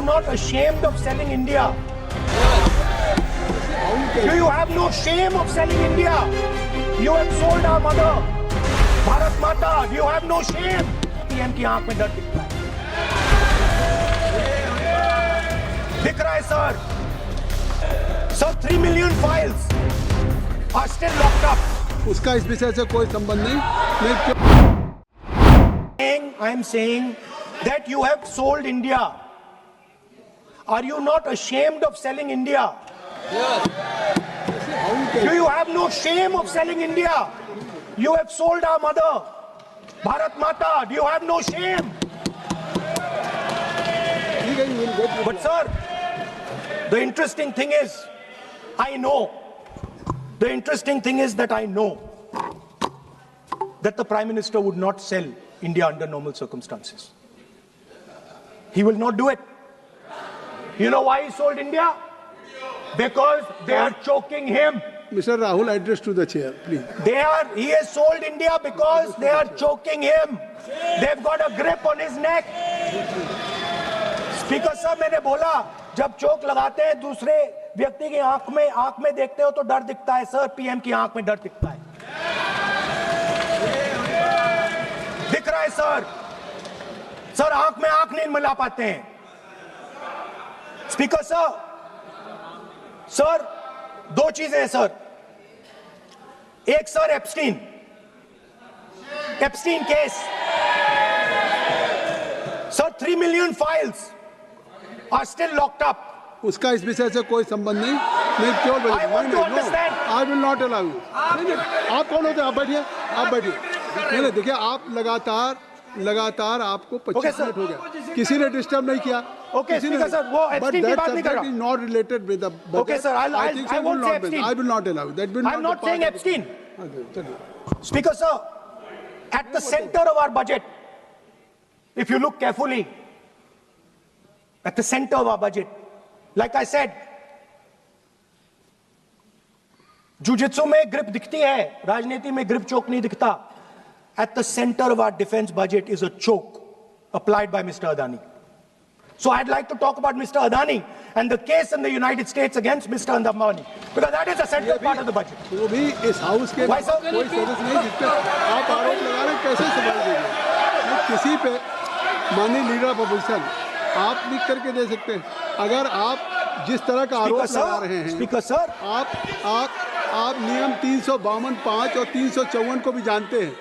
not ashamed of selling India? Do you have no shame of selling India? You have sold our mother, Bharat Mata. Do you have no shame? PM की आंख में डर दिखता है, दिख रहा है sir. Sir, 3 million files are still locked up. उसका इस विषय से कोई संबंध नहीं. I am saying that you have sold India. Are you not ashamed of selling India? Yes. Do you have no shame of selling India? You have sold our mother, Bharat Mata. Do you have no shame? But sir, the interesting thing is, I know that the Prime Minister would not sell India under normal circumstances. He will not do it. You know why he sold India? Because they are choking him. Mr. Rahul, address to the chair, please. He has sold India because they are choking him. They've got a grip on his neck. Speaker साहब, मैंने बोला जब चोक लगाते हैं दूसरे व्यक्ति की आंख में देखते हो तो डर दिखता है सर. पीएम की आंख में डर दिखता है, दिख रहा है सर. सर आंख में आंख नहीं मिला पाते हैं. स्पीकर सर दो चीजें हैं सर. एक sir Epstein case. Sir 3 million files are still locked up. उसका इस विषय से कोई संबंध नहीं. मैं क्यों बोलूं? I want to understand. I will not allow you. आप कौन होते हैं? आप बैठिए. नहीं, देखिए आप लगातार आपको 25 मिनट हो गया, किसी ने डिस्टर्ब नहीं किया. ओके स्पीकर सर, वो एप्स्टीन की बात नहीं कर रहा. Not related with the budget. Okay sir, I won't say Epstein. I will not allow that. I'm not saying Epstein. Speaker sir, at the center of our budget, if you look carefully, at the center of our budget, like I said, jujitsu में grip दिखती है, राजनीति में grip चोक नहीं दिखता. At the center of our defense budget is a choke applied by Mr. Adani. So I'd like to talk about Mr. Adani and the case in the United States against Mr. Ambani, because that is a central part of the budget. वो भी इस house के कोई सदस्य नहीं जिसपे आप आरोप लगा रहे हैं, कैसे संभाल देंगे? किसी पे माननीय लीडर ऑफ अपोजिशन आप लिख करके दे सकते हैं. अगर आप जिस तरह का आरोप लगा रहे हैं, स्पीकर सर, आप नियम 352, 5 और 354 को भी जानते हैं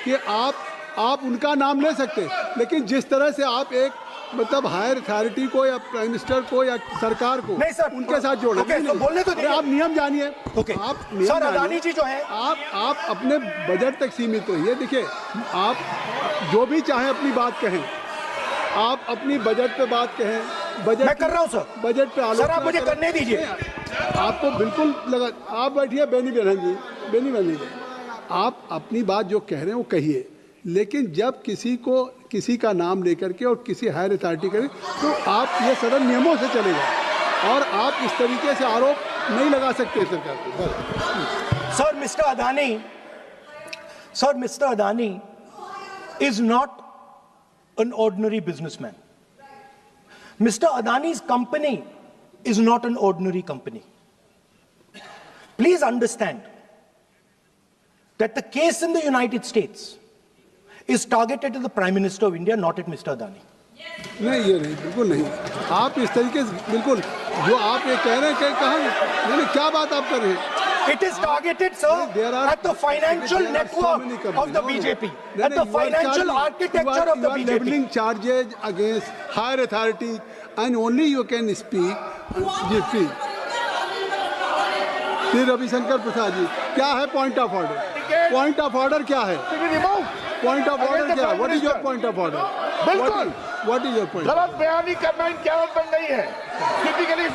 कि आप उनका नाम ले सकते हैं, लेकिन जिस तरह से आप एक मतलब हायर अथॉरिटी को या प्राइम मिनिस्टर को या सरकार को नहीं सर, उनके साथ जोड़े. तो बोलने तो आप नियम जानिए. आप सर अदानी जी जो है, आप अपने बजट तक सीमित रहिए. देखिए आप जो भी चाहे अपनी बात कहें, आप अपनी बजट पे बात कहें. बजट मैं कर रहा हूं सर. बजट पे आलोचना सर आप मुझे करने दीजिए. आपको बिल्कुल लगा. आप बैठिए बेनी बहन जी, आप अपनी बात जो कह रहे हैं वो कहिए, लेकिन जब किसी का नाम लेकर के और किसी हायर अथॉरिटी करें तो आप ये सदन नियमों से चलेगा और आप इस तरीके से आरोप नहीं लगा सकते सरकार को. Sir mister Adani is not an ordinary businessman. Mr. Adani's company is not an ordinary company. Please understand that the case in the United States is targeted at the Prime Minister of India, not at Mr. Adani. नहीं, ये नहीं, बिल्कुल नहीं. आप इस तरीके से बिल्कुल जो आप ये कह रहे हैं कि कहाँ, क्या बात आप कर रहे हैं? It is targeted, sir, at the financial network of the BJP, at the financial architecture of the BJP. You are leveling charges against higher authorities, and only you can speak. Shri Ravishankar Prasad ji, क्या है point of order? Point of order क्या है? Point of order क्या है? What is your point of order? बिल्कुल, what is your point? गलत बयानी करना इनकी आदत बन गई है. टिपिकली